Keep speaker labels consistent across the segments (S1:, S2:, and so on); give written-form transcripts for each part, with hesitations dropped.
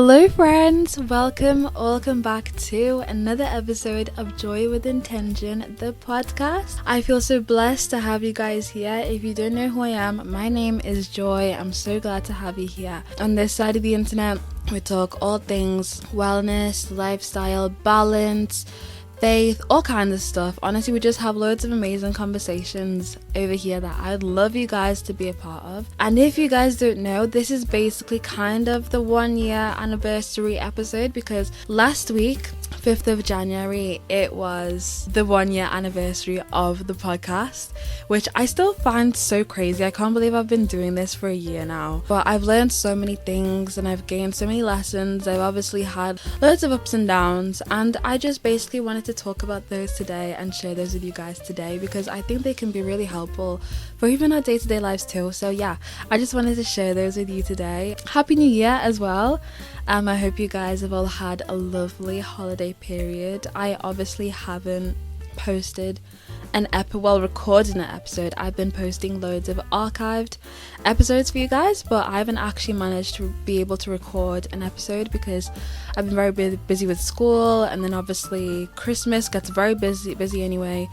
S1: Hello friends, welcome back to another episode of Joy with Intention, the podcast. I feel so blessed to have you guys here. If you don't know who I am, my name is Joy. I'm so glad to have you here. On this side of the internet, we talk all things wellness, lifestyle, balance, faith, all kinds of stuff. Honestly, we just have loads of amazing conversations over here that I'd love you guys to be a part of. And if you guys don't know, this is basically kind of the 1 year anniversary episode, because last week, 5th of January, it was the 1 year anniversary of the podcast, which I still find so crazy. I can't believe I've been doing this for a year now, but I've learned so many things and I've gained so many lessons. I've obviously had loads of ups and downs, and I just basically wanted to talk about those today and share those with you guys today, because I think they can be really helpful for even our day-to-day lives too. So yeah, I just wanted to share those with you today. Happy New Year as well. I hope you guys have all had a lovely holiday period. I obviously haven't posted recorded an episode. I've been posting loads of archived episodes for you guys, but I haven't actually managed to be able to record an episode because I've been very busy with school, and then obviously Christmas gets very busy anyway.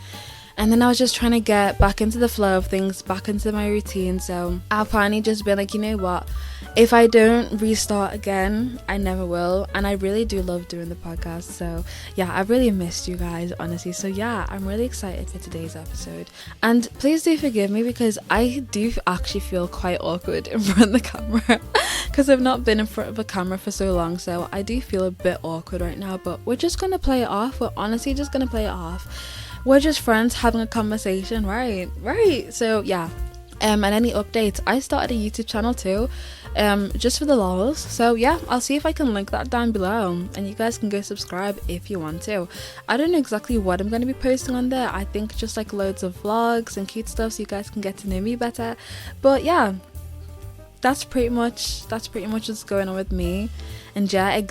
S1: And then I was just trying to get back into the flow of things, back into my routine. So I've finally just been like, you know what? If I don't restart again, I never will. And I really do love doing the podcast. So yeah, I've really missed you guys, honestly. So yeah, I'm really excited for today's episode. And please do forgive me, because I do actually feel quite awkward in front of the camera because I've not been in front of a camera for so long. So I do feel a bit awkward right now, but we're just going to play it off. We're honestly just going to play it off. We're just friends having a conversation, right? So yeah, and any updates, I started a YouTube channel too, just for the lols. So yeah, I'll see if I can link that down below, and you guys can go subscribe if you want to. I don't know exactly what I'm going to be posting on there. I think just like loads of vlogs and cute stuff so you guys can get to know me better. But yeah, that's pretty much what's going on with me. And yeah,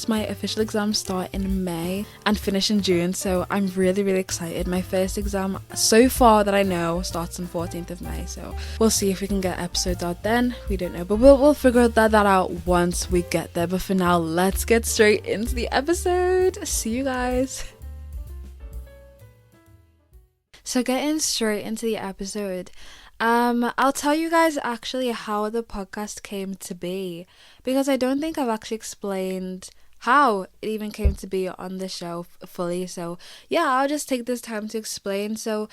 S1: my official exams start in May and finish in June, so I'm really excited. My first exam so far that I know starts on 14th of May, so we'll see if we can get episodes out then. We don't know, but we'll figure that out once we get there. But for now, let's get straight into the episode. See you guys. So getting straight into the episode, I'll tell you guys actually how the podcast came to be, because I don't think I've actually explained how it even came to be on the show fully. So yeah, I'll just take this time to explain. So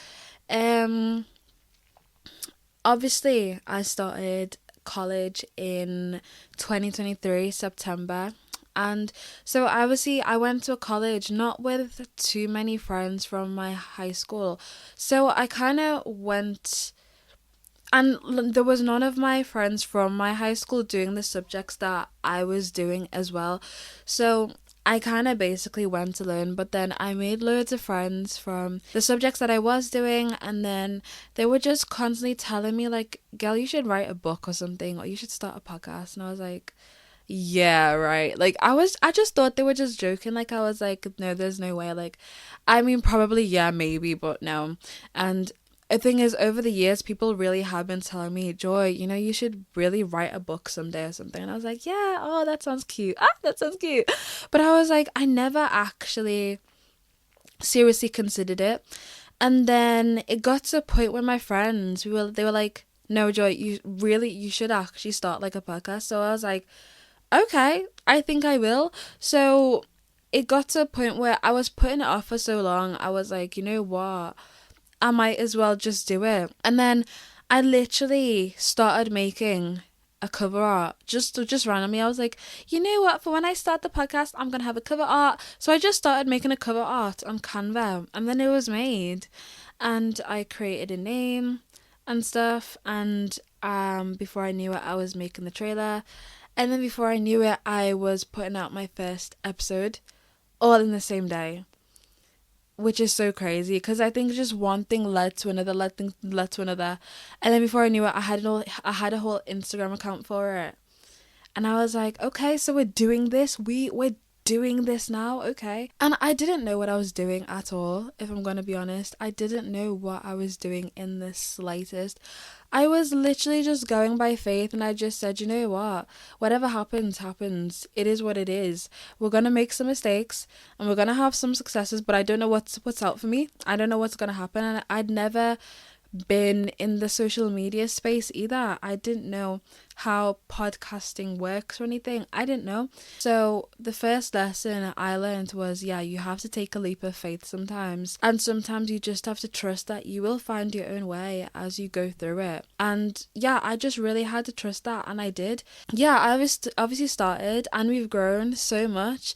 S1: obviously I started college in 2023 September, and so obviously I went to a college not with too many friends from my high school, so I kind of went, and there was none of my friends from my high school doing the subjects that I was doing as well. So I kind of basically went alone, but then I made loads of friends from the subjects that I was doing, and then they were just constantly telling me like, girl, you should write a book or something, or you should start a podcast. And I was like, yeah, right. Like I just thought they were just joking. Like I was like, no, there's no way. Like, I mean, probably, yeah, maybe, but no. And the thing is, over the years, people really have been telling me, Joy, you know, you should really write a book someday or something. And I was like, yeah, oh, that sounds cute. That sounds cute. But I was like, I never actually seriously considered it. And then it got to a point where my friends, they were like, no, Joy, you should actually start like a podcast. So I was like, okay, I think I will. So it got to a point where I was putting it off for so long. I was like, you know what? I might as well just do it. And then I literally started making a cover art just randomly. I was like, you know what, for when I start the podcast, I'm gonna have a cover art. So I just started making a cover art on Canva, and then it was made, and I created a name and stuff. And before I knew it, I was making the trailer, and then before I knew it, I was putting out my first episode all in the same day, which is so crazy, because I think just one thing led to another, and then before I knew it, I had a whole Instagram account for it, and I was like, okay, so we're doing this, we're doing this now, okay. And I didn't know what I was doing at all, if I'm gonna be honest. I didn't know what I was doing in the slightest. I was literally just going by faith, and I just said, you know what? Whatever happens, happens. It is what it is. We're gonna make some mistakes and we're gonna have some successes, but I don't know what's out for me. I don't know what's gonna happen. And I'd never been in the social media space either. I didn't know how podcasting works or anything. I didn't know. So the first lesson I learned was, yeah, you have to take a leap of faith sometimes. And sometimes you just have to trust that you will find your own way as you go through it. And yeah, I just really had to trust that, and I did. Yeah, I was obviously started, and we've grown so much.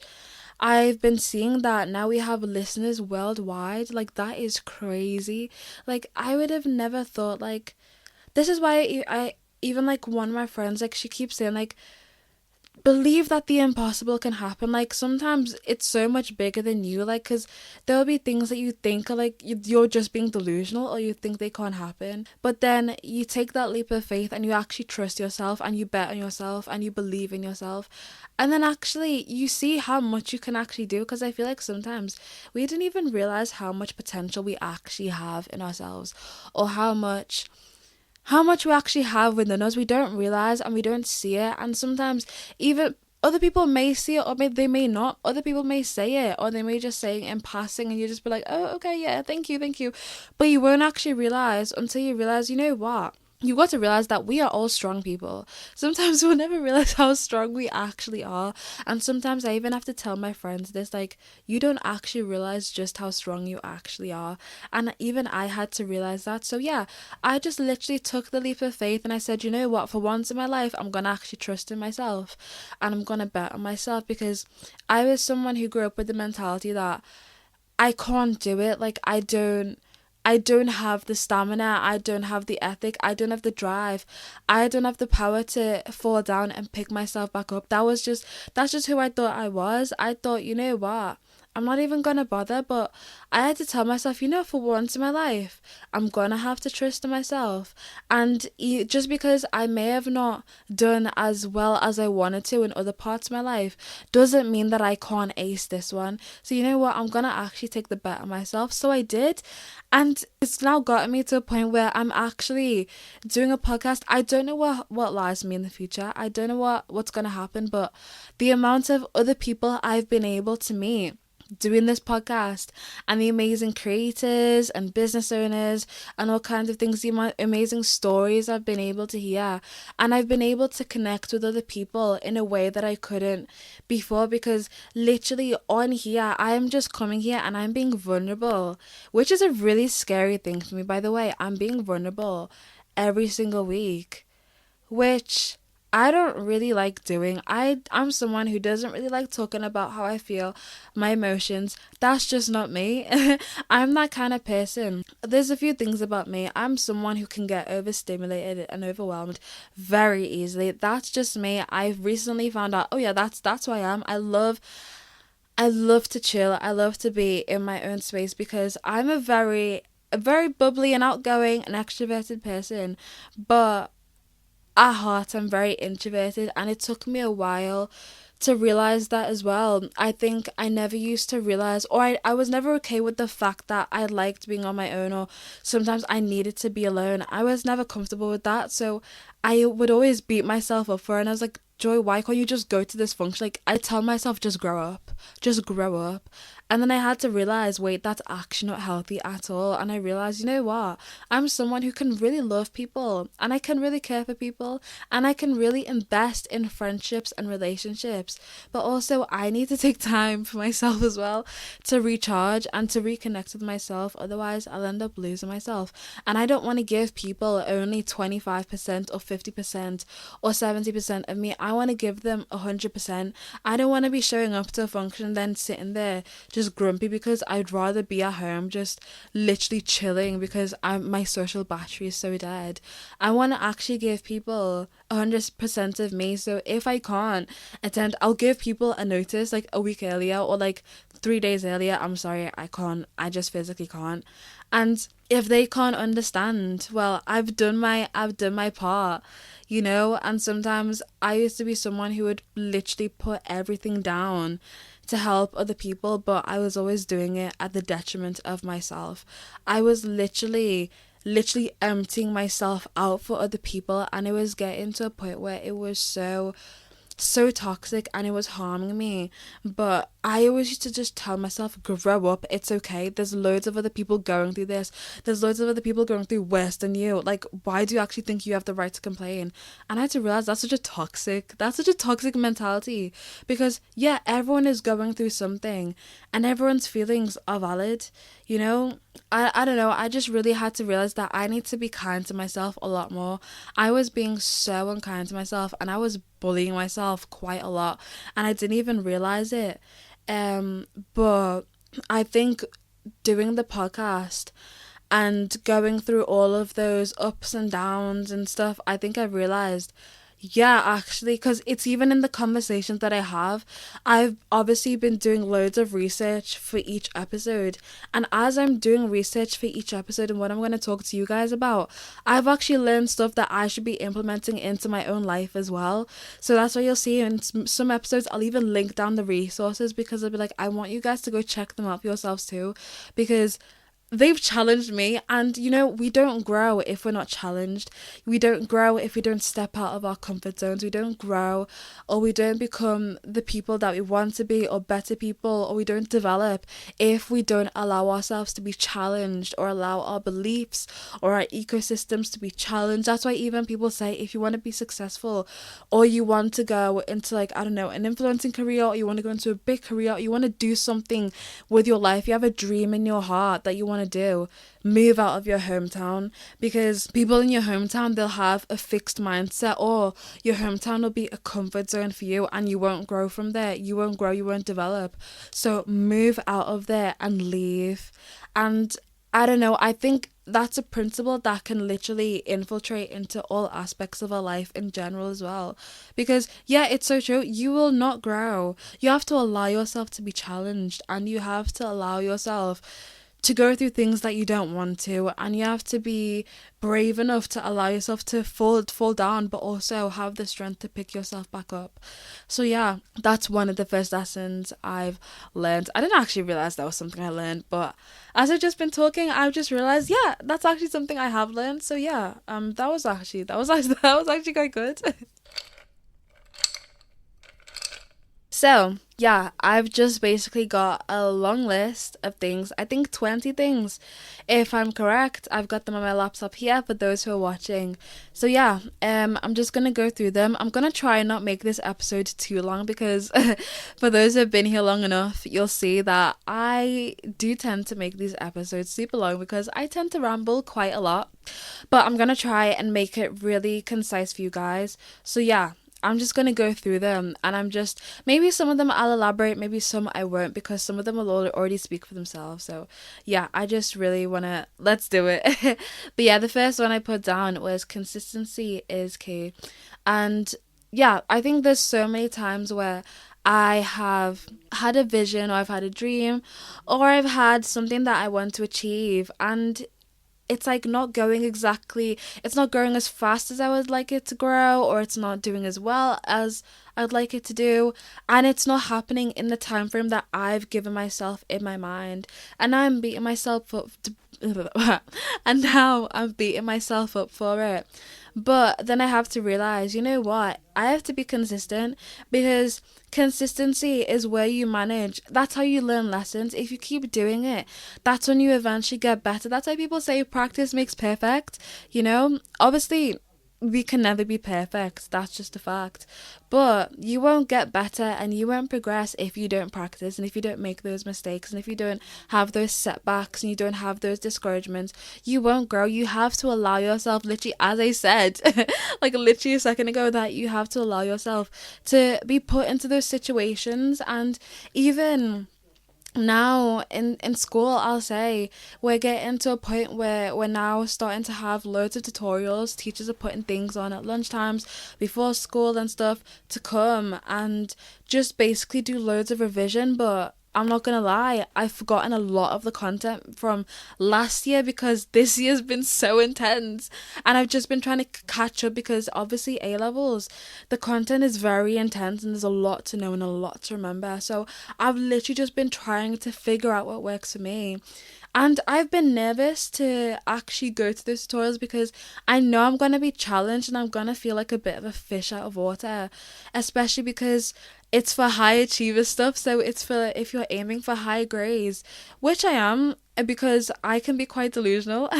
S1: I've been seeing that now we have listeners worldwide. Like, that is crazy. Like, I would have never thought, like, this is why I even, like, one of my friends, like, she keeps saying, like, believe that the impossible can happen. Like, sometimes it's so much bigger than you, like, because there'll be things that you think are like you're just being delusional, or you think they can't happen, but then you take that leap of faith and you actually trust yourself and you bet on yourself and you believe in yourself, and then actually you see how much you can actually do. Because I feel like sometimes we didn't even realize how much potential we actually have in ourselves, or how much we actually have within us. We don't realize and we don't see it. And sometimes even other people may see it, or they may not. Other people may say it, or they may just say it in passing, and you just be like, oh, okay, yeah, thank you. But you won't actually realize until you realize, you know what? You've got to realize that we are all strong people. Sometimes we'll never realize how strong we actually are. And sometimes I even have to tell my friends this, like, you don't actually realize just how strong you actually are. And even I had to realize that. So yeah, I just literally took the leap of faith, and I said, you know what, for once in my life, I'm going to actually trust in myself, and I'm going to bet on myself, because I was someone who grew up with the mentality that I can't do it. Like, I don't have the stamina, I don't have the ethic, I don't have the drive, I don't have the power to fall down and pick myself back up. That's just who I thought I was. I thought, you know what, I'm not even gonna bother. But I had to tell myself, you know, for once in my life, I'm gonna have to trust in myself. And just because I may have not done as well as I wanted to in other parts of my life, doesn't mean that I can't ace this one. So you know what, I'm gonna actually take the bet on myself. So I did. And it's now gotten me to a point where I'm actually doing a podcast. I don't know what lies me in the future. I don't know what's gonna happen, but the amount of other people I've been able to meet doing this podcast, and the amazing creators and business owners and all kinds of things, the amazing stories I've been able to hear, and I've been able to connect with other people in a way that I couldn't before. Because literally on here, I am just coming here and I'm being vulnerable, which is a really scary thing for me, by the way. I'm being vulnerable every single week, which I don't really like doing. I'm someone who doesn't really like talking about how I feel, my emotions. That's just not me. I'm that kind of person. There's a few things about me. I'm someone who can get overstimulated and overwhelmed very easily. That's just me. I've recently found out, oh yeah, that's who I am. I love to chill. I love to be in my own space, because I'm a very bubbly and outgoing and extroverted person, but at heart I'm very introverted, and it took me a while to realize that as well. I think I never used to realize, or I was never okay with the fact that I liked being on my own, or sometimes I needed to be alone. I was never comfortable with that, so I would always beat myself up for it. And I was like, Joy, why can't you just go to this function? Like, I tell myself, just grow up. And then I had to realize, wait, that's actually not healthy at all. And I realized, you know what? I'm someone who can really love people, and I can really care for people, and I can really invest in friendships and relationships. But also, I need to take time for myself as well, to recharge and to reconnect with myself. Otherwise, I'll end up losing myself. And I don't want to give people only 25% or 50% or 70% of me. I want to give them 100%. I don't want to be showing up to a function and then sitting there just grumpy, because I'd rather be at home just literally chilling, because my social battery is so dead. I want to actually give people 100% of me. So if I can't attend, I'll give people a notice, like a week earlier or like 3 days earlier. I'm sorry, I can't. I just physically can't. And if they can't understand, well, I've done my part, you know. And sometimes I used to be someone who would literally put everything down to help other people, but I was always doing it at the detriment of myself. I was literally literally emptying myself out for other people, and it was getting to a point where it was so toxic and it was harming me. But I always used to just tell myself, grow up, it's okay, there's loads of other people going through this, there's loads of other people going through worse than you. Like, why do you actually think you have the right to complain? And I had to realize that's such a toxic mentality, because yeah, everyone is going through something and everyone's feelings are valid, you know. I don't know, I just really had to realize that I need to be kind to myself a lot more. I was being so unkind to myself, and I was bullying myself quite a lot, and I didn't even realize it. But I think doing the podcast and going through all of those ups and downs and stuff, I think I realized, yeah, actually, because it's even in the conversations that I have. I've obviously been doing loads of research for each episode, and as I'm doing research for each episode and what I'm going to talk to you guys about, I've actually learned stuff that I should be implementing into my own life as well. So that's why you'll see in some episodes I'll even link down the resources, because I'll be like, I want you guys to go check them out for yourselves too, because they've challenged me. And you know, we don't grow if we're not challenged. We don't grow if we don't step out of our comfort zones. We don't grow, or we don't become the people that we want to be, or better people, or we don't develop if we don't allow ourselves to be challenged, or allow our beliefs or our ecosystems to be challenged. That's why even people say, if you want to be successful, or you want to go into, like, I don't know, an influencing career, or you want to go into a big career, or you want to do something with your life, you have a dream in your heart that you want to do, move out of your hometown. Because people in your hometown, they'll have a fixed mindset, or your hometown will be a comfort zone for you, and you won't grow from there. You won't grow, you won't develop. So move out of there and leave. And I don't know, I think that's a principle that can literally infiltrate into all aspects of our life in general as well. Because yeah, it's so true, you will not grow. You have to allow yourself to be challenged, and you have to allow yourself to go through things that you don't want to, and you have to be brave enough to allow yourself to fall down, but also have the strength to pick yourself back up. So yeah, that's one of the first lessons I've learned. I didn't actually realize that was something I learned, but as I've just been talking, I've just realized, yeah, that's actually something I have learned. So yeah, that was actually that was actually quite good. So, yeah, I've just basically got a long list of things. I think 20 things, if I'm correct. I've got them on my laptop here for those who are watching. So, yeah, I'm just going to go through them. I'm going to try and not make this episode too long, because for those who have been here long enough, you'll see that I do tend to make these episodes super long, because I tend to ramble quite a lot. But I'm going to try and make it really concise for you guys. So, yeah. I'm just going to go through them, and maybe some of them I'll elaborate, maybe some I won't, because some of them will already speak for themselves. So yeah, I just really want to, let's do it. But yeah, the first one I put down was consistency is key. And yeah, I think there's so many times where I have had a vision, or I've had a dream, or I've had something that I want to achieve, and it's like it's not growing as fast as I would like it to grow, or it's not doing as well as I'd like it to do, and it's not happening in the time frame that I've given myself in my mind, and now I'm beating myself up for it. But then I have to realize, you know what? I have to be consistent, because consistency is where you manage. That's how you learn lessons. If you keep doing it, that's when you eventually get better. That's why people say practice makes perfect. You know, obviously, we can never be perfect. That's just a fact. But you won't get better and you won't progress if you don't practice, and if you don't make those mistakes, and if you don't have those setbacks, and you don't have those discouragements, you won't grow. You have to allow yourself, literally, as I said, like literally a second ago, that you have to allow yourself to be put into those situations. And even now in school, I'll say we're getting to a point where we're now starting to have loads of tutorials. Teachers are putting things on at lunchtimes, before school and stuff, to come and just basically do loads of revision. But I'm not gonna lie, I've forgotten a lot of the content from last year because this year's been so intense, and I've just been trying to catch up because obviously A levels, the content is very intense and there's a lot to know and a lot to remember. So I've literally just been trying to figure out what works for me. And I've been nervous to actually go to those tutorials because I know I'm going to be challenged and I'm going to feel like a bit of a fish out of water, especially because it's for high achiever stuff. So it's for if you're aiming for high grades, which I am because I can be quite delusional.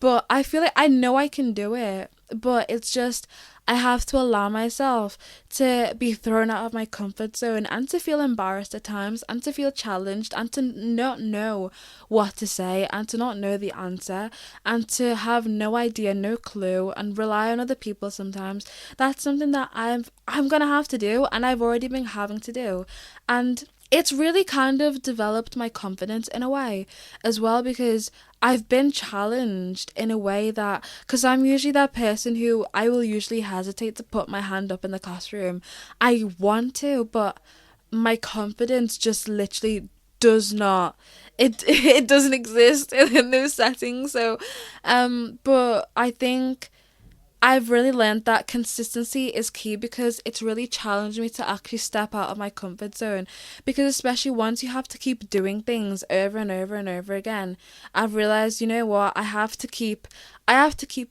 S1: But I feel like I know I can do it. But it's just I have to allow myself to be thrown out of my comfort zone and to feel embarrassed at times and to feel challenged and to not know what to say and to not know the answer and to have no idea, no clue, and rely on other people sometimes. That's something that I'm gonna have to do, and I've already been having to do. And it's really kind of developed my confidence in a way as well because I've been challenged in a way that, because I'm usually that person who I will usually hesitate to put my hand up in the classroom. I want to, but my confidence just literally does not, it doesn't exist in those settings. So but I think I've really learned that consistency is key because it's really challenged me to actually step out of my comfort zone. Because especially once you have to keep doing things over and over and over again, I've realized, you know what, I have to keep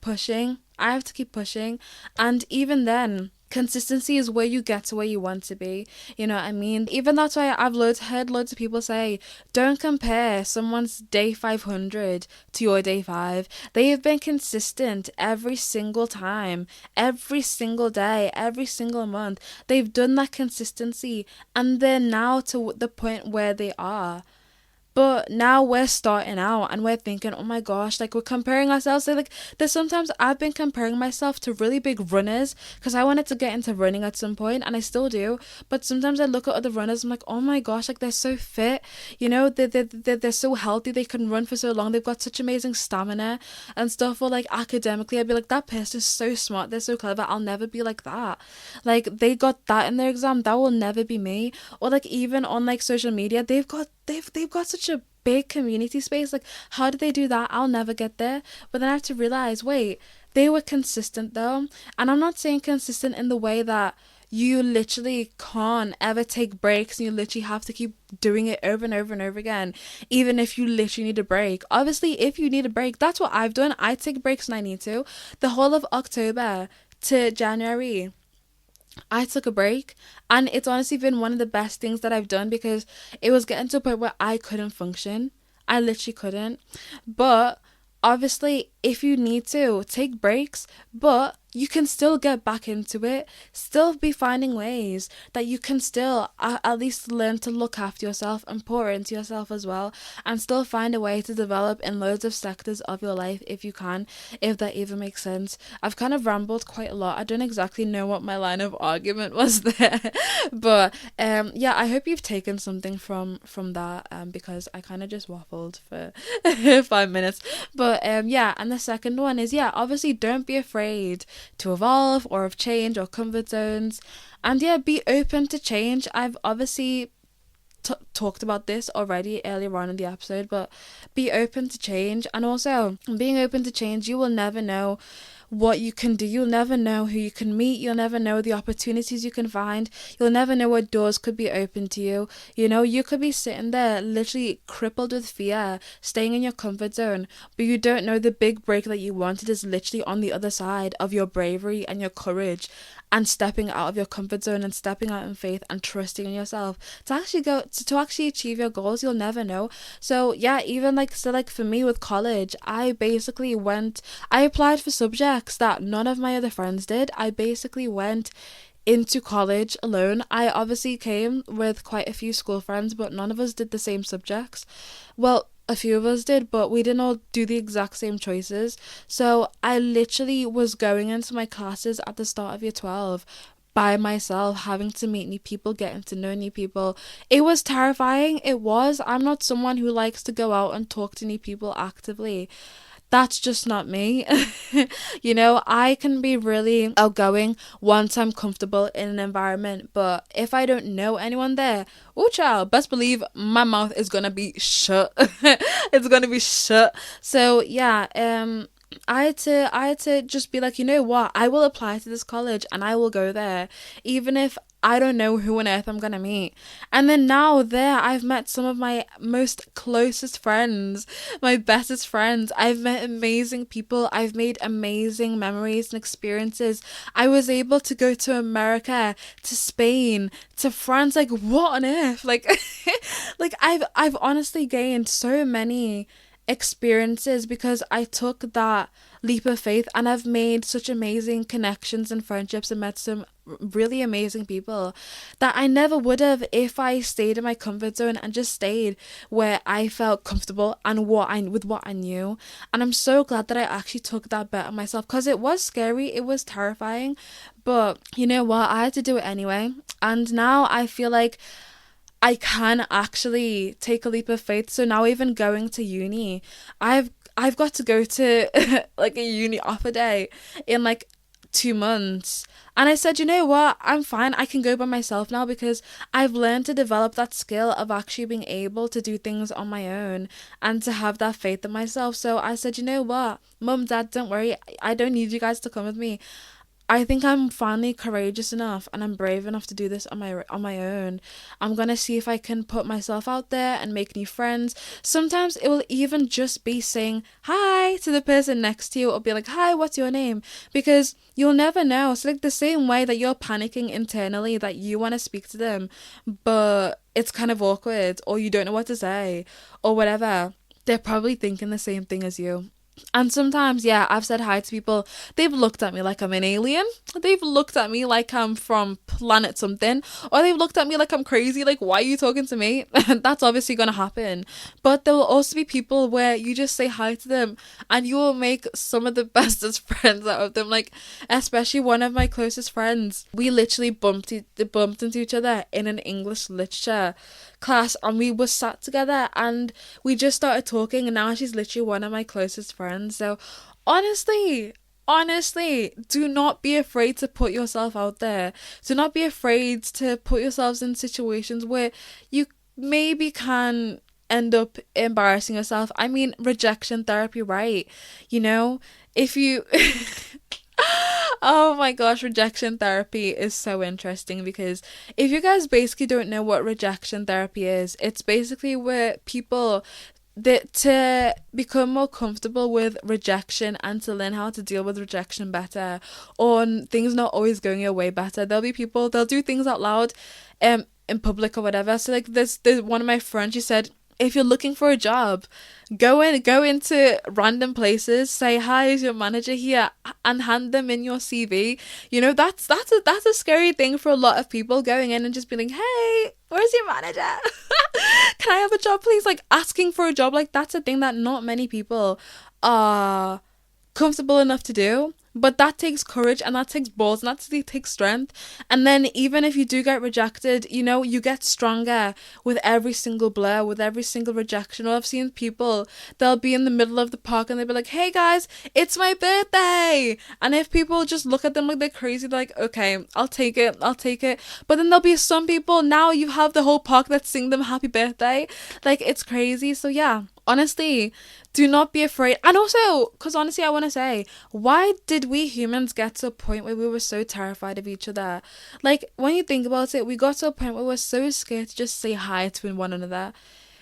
S1: pushing. I have to keep pushing. And even then, consistency is where you get to where you want to be. You know what I mean? Even that's why I've heard loads of people say, don't compare someone's day 500 to your day 5. They have been consistent every single time, every single day, every single month. They've done that consistency and they're now to the point where they are. But now we're starting out and we're thinking, oh my gosh, like we're comparing ourselves. So like there's sometimes I've been comparing myself to really big runners because I wanted to get into running at some point and I still do. But sometimes I look at other runners, I'm like, oh my gosh, like they're so fit, you know, they're so healthy, they can run for so long, they've got such amazing stamina and stuff. Or like academically, I'd be like, that person is so smart, they're so clever, I'll never be like that. Like they got that in their exam, that will never be me. Or like even on like social media, they've got such a big community space. Like how did they do that? I'll never get there. But then I have to realize, wait, they were consistent though. And I'm not saying consistent in the way that you literally can't ever take breaks and you literally have to keep doing it over and over and over again, even if you literally need a break. Obviously, if you need a break, that's what I've done. I take breaks when I need to. The whole of October to January, I took a break, and it's honestly been one of the best things that I've done because it was getting to a point where I couldn't function. I literally couldn't. But obviously, if you need to take breaks, but you can still get back into it, still be finding ways that you can still at least learn to look after yourself and pour into yourself as well, and still find a way to develop in loads of sectors of your life if you can, if that even makes sense. I've kind of rambled quite a lot. I don't exactly know what my line of argument was there, but yeah, I hope you've taken something from that because I kind of just waffled for 5 minutes. But yeah, and the second one is, yeah, obviously don't be afraid to evolve or of change or comfort zones, and yeah, be open to change. I've obviously talked about this already earlier on in the episode, but be open to change. And also being open to change, you will never know what you can do. You'll never know who you can meet. You'll never know the opportunities you can find. You'll never know what doors could be open to you. You know, you could be sitting there literally crippled with fear, staying in your comfort zone, but you don't know the big break that you wanted is literally on the other side of your bravery and your courage and stepping out of your comfort zone and stepping out in faith and trusting in yourself to actually go to actually achieve your goals. You'll never know. So yeah, even like for me with college, I applied for subjects that none of my other friends did. I basically went into college alone. I obviously came with quite a few school friends, but none of us did the same subjects. Well, a few of us did, but we didn't all do the exact same choices. So I literally was going into my classes at the start of year 12 by myself, having to meet new people, getting to know new people. It was terrifying. It was. I'm not someone who likes to go out and talk to new people actively. that's just not me. You know, I can be really outgoing once I'm comfortable in an environment, but if I don't know anyone there, oh child, best believe my mouth is gonna be shut. It's gonna be shut. So yeah, I had to just be like, you know what, I will apply to this college and I will go there, even if I don't know who on earth I'm gonna meet. And then now there, I've met some of my most closest friends, my bestest friends. I've met amazing people. I've made amazing memories and experiences. I was able to go to America, to Spain, to France. Like, what on earth? Like, like I've honestly gained so many experiences because I took that leap of faith, and I've made such amazing connections and friendships and met some really amazing people that I never would have if I stayed in my comfort zone and just stayed where I felt comfortable and with what I knew. And I'm so glad that I actually took that bet on myself, because it was scary, it was terrifying, but you know what, I had to do it anyway. And now I feel like I can actually take a leap of faith. So now, even going to uni, I've got to go to like a uni offer day in like 2 months. And I said, you know what, I'm fine. I can go by myself now, because I've learned to develop that skill of actually being able to do things on my own and to have that faith in myself. So I said, you know what, mum, dad, don't worry. I don't need you guys to come with me. I think I'm finally courageous enough and I'm brave enough to do this on my own. I'm gonna see if I can put myself out there and make new friends. Sometimes it will even just be saying hi to the person next to you, or be like, hi, what's your name? Because you'll never know. So like the same way that you're panicking internally that you want to speak to them, but it's kind of awkward, or you don't know what to say, or whatever, they're probably thinking the same thing as you. And sometimes, yeah, I've said hi to people. They've looked at me like I'm an alien. They've looked at me like I'm from planet something. Or they've looked at me like I'm crazy. Like, why are you talking to me? That's obviously going to happen. But there will also be people where you just say hi to them and you will make some of the bestest friends out of them. Like, especially one of my closest friends. We literally bumped into each other in an English literature class, and we were sat together and we just started talking, and now she's literally one of my closest friends. So honestly, do not be afraid to put yourself out there. Do not be afraid to put yourselves in situations where you maybe can end up embarrassing yourself. I mean, rejection therapy, right? You know, if you oh my gosh, rejection therapy is so interesting, because if you guys basically don't know what rejection therapy is, it's basically where people, that to become more comfortable with rejection and to learn how to deal with rejection better, or things not always going your way better. There'll be people, they'll do things out loud in public or whatever. So like there's one of my friends, she said, if you're looking for a job, go into random places, say hi, is your manager here, and hand them in your CV. You know, that's a scary thing for a lot of people, going in and just being like, hey, where's your manager? Can I have a job, please? Like, asking for a job, like, that's a thing that not many people are comfortable enough to do. But that takes courage, and that takes balls, and that takes strength. And then even if you do get rejected, you know, you get stronger with every single blur, with every single rejection. Or I've seen people, they'll be in the middle of the park and they'll be like, hey guys, it's my birthday. And if people just look at them like they're crazy, they're like, okay, I'll take it. But then there'll be some people, now you have the whole park that's singing them happy birthday. Like, it's crazy. So yeah, honestly, do not be afraid. And also, because honestly, I want to say, why did we humans get to a point where we were so terrified of each other? Like, when you think about it, we got to a point where we're so scared to just say hi to one another.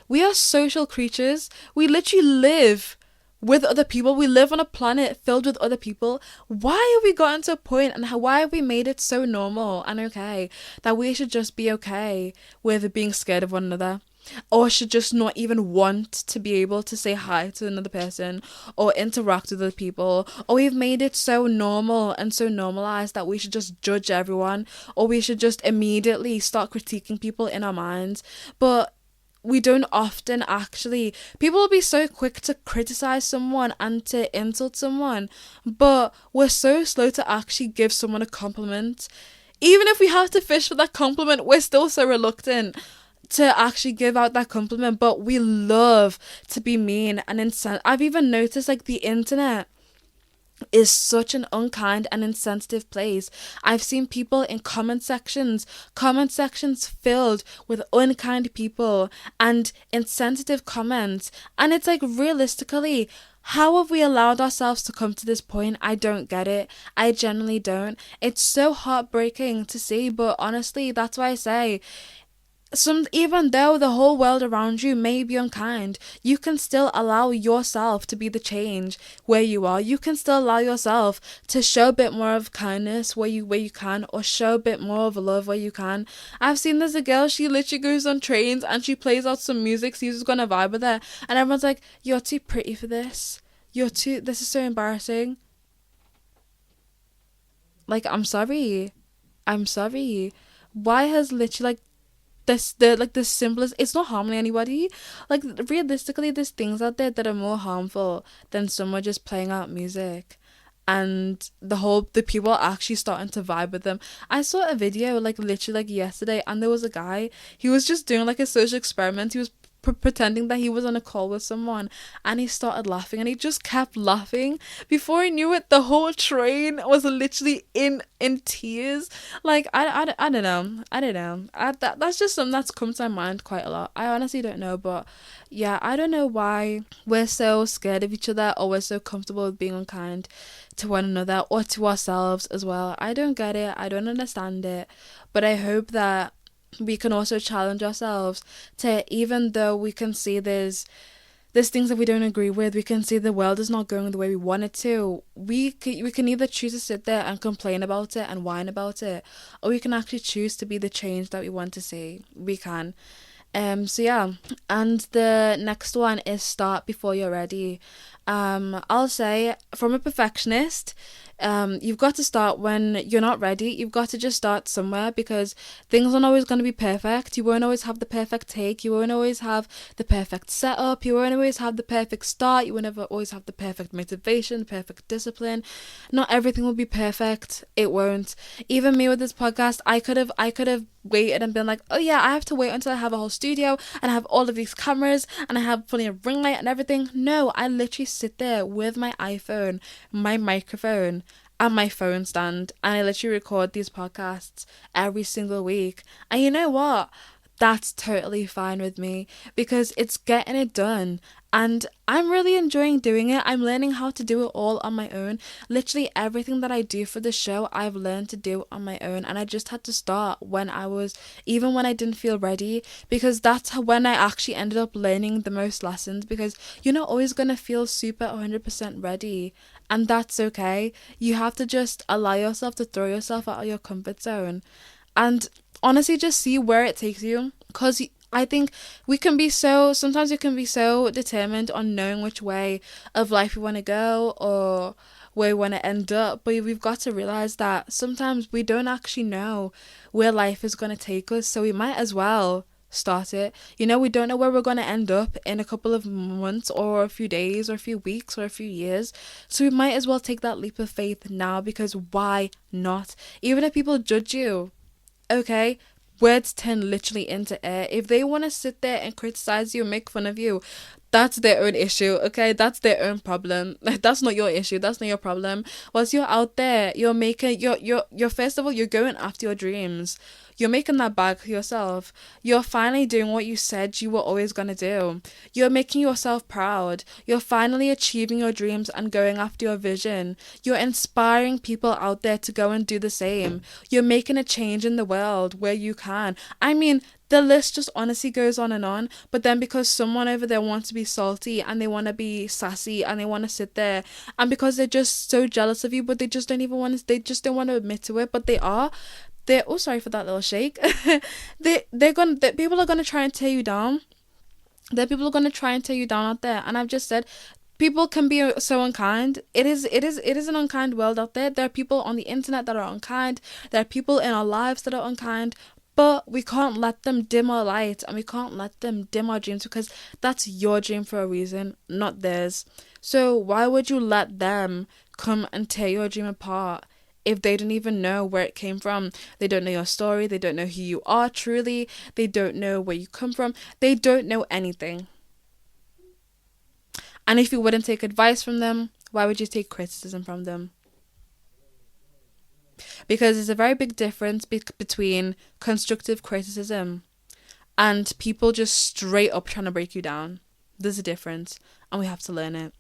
S1: We are social creatures. We literally live with other people. We live on a planet filled with other people. Why have we gotten to a point, and why have we made it so normal and okay that we should just be okay with being scared of one another? Or should just not even want to be able to say hi to another person or interact with other people? Or we've made it so normal and so normalized that we should just judge everyone, or we should just immediately start critiquing people in our minds. But we don't often actually, people will be so quick to criticize someone and to insult someone, but we're so slow to actually give someone a compliment. Even if we have to fish for that compliment, we're still so reluctant to actually give out that compliment, but we love to be mean and insensitive. I've even noticed like the internet is such an unkind and insensitive place. I've seen people in comment sections filled with unkind people and insensitive comments. And it's like, realistically, how have we allowed ourselves to come to this point? I don't get it. I genuinely don't. It's so heartbreaking to see, but honestly, that's why I say, even though the whole world around you may be unkind, you can still allow yourself to be the change where you are. You can still allow yourself to show a bit more of kindness where you can, or show a bit more of love where you can. I've seen there's a girl, she literally goes on trains and she plays out some music, sees who's gonna vibe with her, and everyone's like, "You're too pretty for this. This is so embarrassing." Like, I'm sorry. Why has literally, like, the simplest, it's not harming anybody. Like, realistically, there's things out there that are more harmful than someone just playing out music and the people are actually starting to vibe with them. I saw a video like literally like yesterday, and there was a guy, he was just doing like a social experiment. He was pretending that he was on a call with someone, and he started laughing, and he just kept laughing. Before I knew it, the whole train was literally in tears. Like, I don't know, that's just something that's come to my mind quite a lot. I honestly don't know, but yeah, I don't know why we're so scared of each other, or we're so comfortable with being unkind to one another or to ourselves as well. I don't get it. I don't understand it. But I hope that we can also challenge ourselves to, even though we can see there's things that we don't agree with, we can see the world is not going the way we want it to, we can either choose to sit there and complain about it and whine about it, or we can actually choose to be the change that we want to see. We can. So yeah, and the next one is start before you're ready. I'll say, from a perfectionist, you've got to start when you're not ready. You've got to just start somewhere, because things aren't always going to be perfect. You won't always have the perfect take. You won't always have the perfect setup. You won't always have the perfect start. You won't ever always have the perfect motivation, the perfect discipline. Not everything will be perfect. It won't. Even me with this podcast, I could have waited and been like, oh yeah, I have to wait until I have a whole studio and I have all of these cameras and I have fully a ring light and everything. No, I literally sit there with my iPhone, my microphone, and my phone stand, and I literally record these podcasts every single week. And you know what? That's totally fine with me, because it's getting it done. And I'm really enjoying doing it. I'm learning how to do it all on my own. Literally everything that I do for the show, I've learned to do on my own. And I just had to start even when I didn't feel ready, because that's when I actually ended up learning the most lessons, because you're not always going to feel super 100% ready. And that's okay. You have to just allow yourself to throw yourself out of your comfort zone. And honestly, just see where it takes you. Because I think sometimes we can be so determined on knowing which way of life we want to go, or where we want to end up. But we've got to realize that sometimes we don't actually know where life is going to take us. So we might as well start it. We don't know where we're going to end up in a couple of months, or a few days, or a few weeks, or a few years. So we might as well take that leap of faith now, because why not? Even if people judge you, okay, words turn literally into air. If they want to sit there and criticize you and make fun of you, that's their own issue, okay? That's their own problem. That's not your issue. That's not your problem. Once you're out there, you're first of all, you're going after your dreams. You're making that bag for yourself. You're finally doing what you said you were always going to do. You're making yourself proud. You're finally achieving your dreams and going after your vision. You're inspiring people out there to go and do the same. You're making a change in the world where you can. I mean, the list just honestly goes on, but then because someone over there wants to be salty and they want to be sassy and they want to sit there, and because they're just so jealous of you, but they just don't want to admit to it, but they're oh, sorry for that little shake. People are gonna try and tear you down. People are gonna try and tear you down out there. And I've just said, people can be so unkind. It is an unkind world out there. There are people on the internet that are unkind. There are people in our lives that are unkind. But we can't let them dim our light, and we can't let them dim our dreams, because that's your dream for a reason, not theirs. So why would you let them come and tear your dream apart? if they don't even know where it came from. They don't know your story, they don't know who you are truly, they don't know where you come from, they don't know anything. And if you wouldn't take advice from them, why would you take criticism from them? Because there's a very big difference between constructive criticism and people just straight up trying to break you down. There's a difference, and we have to learn it.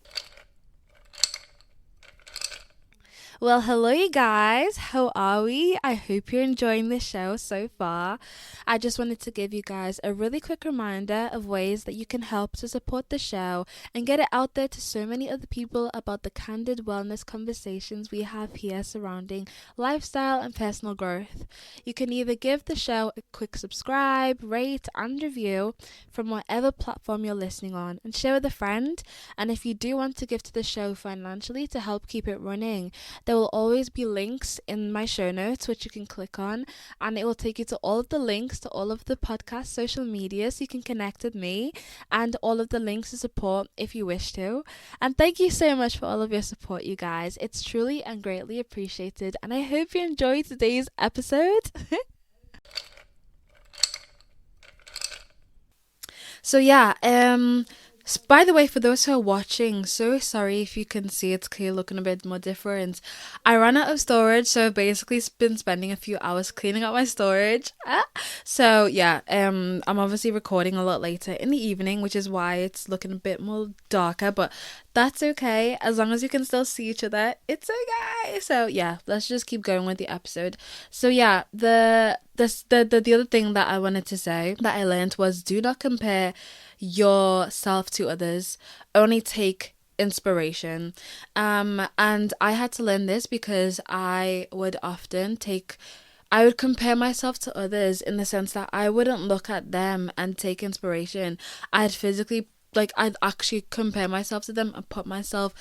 S1: Well, hello, you guys. How are we? I hope you're enjoying the show so far. I just wanted to give you guys a really quick reminder of ways that you can help to support the show and get it out there to so many other people about the candid wellness conversations we have here surrounding lifestyle and personal growth. You can either give the show a quick subscribe, rate, and review from whatever platform you're listening on and share with a friend. And if you do want to give to the show financially to help keep it running, there will always be links in my show notes which you can click on, and it will take you to all of the links to all of the podcast social media so you can connect with me, and all of the links to support if you wish to. And thank you so much for all of your support, you guys. It's truly and greatly appreciated, and I hope you enjoyed today's episode. So yeah, by the way, for those who are watching, so sorry if you can see it's clear looking a bit more different. I ran out of storage, so I've basically been spending a few hours cleaning out my storage. So yeah, I'm obviously recording a lot later in the evening, which is why it's looking a bit more darker, but that's okay. As long as you can still see each other, it's okay. So yeah, let's just keep going with the episode. So yeah, the other thing that I wanted to say that I learned was, do not compare yourself to others, only take inspiration. And I had to learn this because I would compare myself to others in the sense that I wouldn't look at them and take inspiration. I'd actually compare myself to them and put myself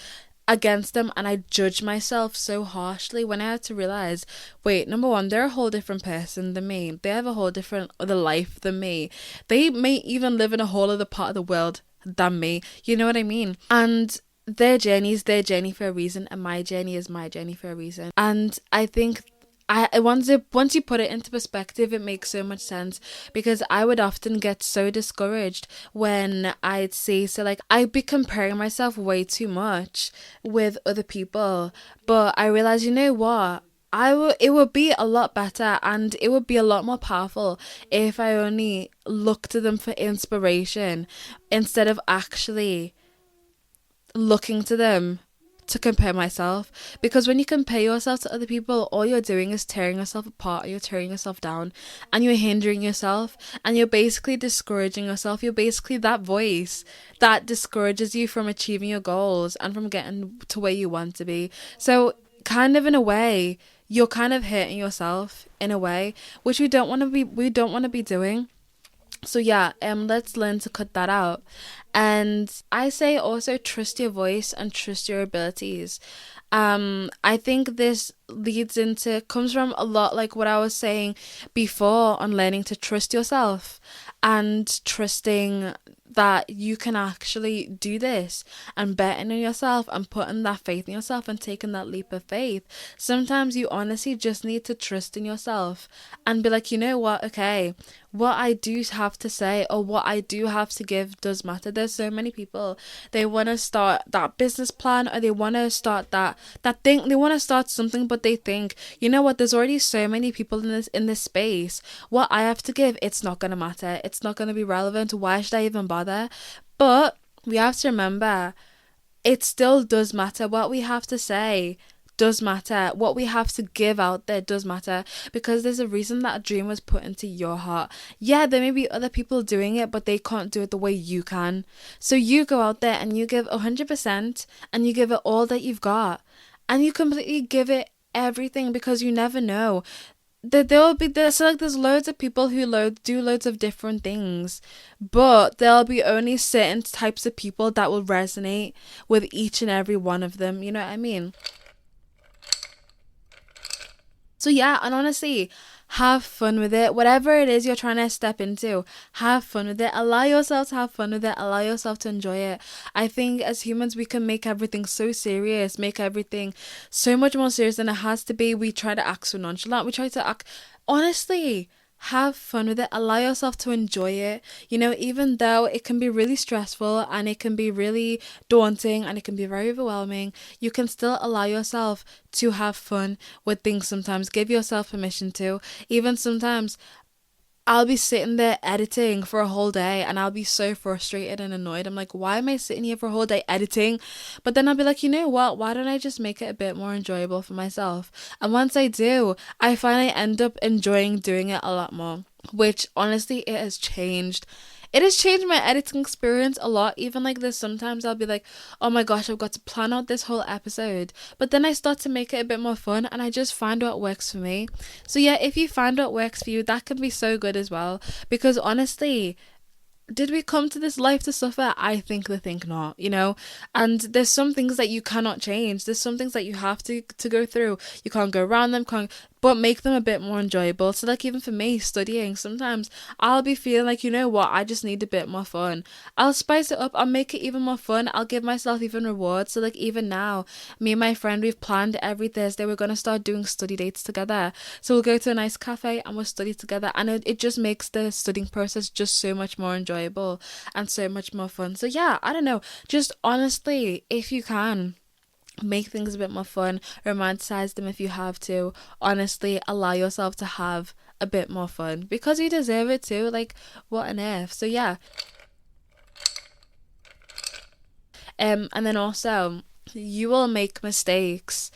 S1: against them, and I judge myself so harshly when I had to realize, wait, number one, they're a whole different person than me. They have a whole different other life than me. They may even live in a whole other part of the world than me. You know what I mean? And their journey is their journey for a reason, and my journey is my journey for a reason. And I think once you put it into perspective, it makes so much sense, because I would often get so discouraged when I'd be comparing myself way too much with other people. But I realized, you know what? It would be a lot better, and it would be a lot more powerful if I only look to them for inspiration instead of actually looking to them to compare myself. Because when you compare yourself to other people, all you're doing is tearing yourself apart, or you're tearing yourself down, and you're hindering yourself, and you're basically discouraging yourself. You're basically that voice that discourages you from achieving your goals and from getting to where you want to be. So kind of in a way, you're kind of hurting yourself in a way, which we don't want to be doing. So yeah, let's learn to cut that out. And I say also trust your voice and trust your abilities. I think this comes from a lot like what I was saying before on learning to trust yourself and trusting that you can actually do this, and betting on yourself and putting that faith in yourself and taking that leap of faith. Sometimes you honestly just need to trust in yourself and be like, you know what, okay, what I do have to say or what I do have to give does matter. There's so many people, they want to start that business plan, or they want to start that thing, they want to start something, but they think, you know what, there's already so many people in this space. What I have to give, it's not going to matter. It's not going to be relevant. Why should I even bother? But we have to remember, it still does matter. What we have to say does matter. What we have to give out there does matter, because there's a reason that a dream was put into your heart. Yeah, there may be other people doing it, but they can't do it the way you can. So you go out there and you give 100%, and you give it all that you've got, and you completely give it everything, because you never know. There's loads of people who do loads of different things, but there'll be only certain types of people that will resonate with each and every one of them. You know what I mean? So yeah, and honestly, have fun with it. Whatever it is you're trying to step into, have fun with it. Allow yourself to have fun with it. Allow yourself to enjoy it. I think as humans, we can make everything so serious, make everything so much more serious than it has to be. We try to act so nonchalant. We try to act, honestly, have fun with it. Allow yourself to enjoy it. You know, even though it can be really stressful and it can be really daunting and it can be very overwhelming, you can still allow yourself to have fun with things sometimes. Give yourself permission to. Even sometimes I'll be sitting there editing for a whole day and I'll be so frustrated and annoyed. I'm like, why am I sitting here for a whole day editing? But then I'll be like, you know what? Why don't I just make it a bit more enjoyable for myself? And once I do, I finally end up enjoying doing it a lot more, which honestly, it has changed. It has changed my editing experience a lot. Even like this, sometimes I'll be like, oh my gosh, I've got to plan out this whole episode. But then I start to make it a bit more fun and I just find what works for me. So yeah, if you find what works for you, that can be so good as well. Because honestly, did we come to this life to suffer? I think not, you know. And there's some things that you cannot change. There's some things that you have to go through. You can't go around them, can't, but make them a bit more enjoyable. So like even for me studying, sometimes I'll be feeling like, you know what, I just need a bit more fun. I'll spice it up, I'll make it even more fun, I'll give myself even rewards. So like even now, me and my friend, we've planned every Thursday we're gonna start doing study dates together. So we'll go to a nice cafe and we'll study together, and it just makes the studying process just so much more enjoyable and so much more fun. So yeah, I don't know, just honestly, if you can, make things a bit more fun, romanticize them if you have to. Honestly, allow yourself to have a bit more fun because you deserve it too. Like, what on earth? So yeah. And then also, you will make mistakes.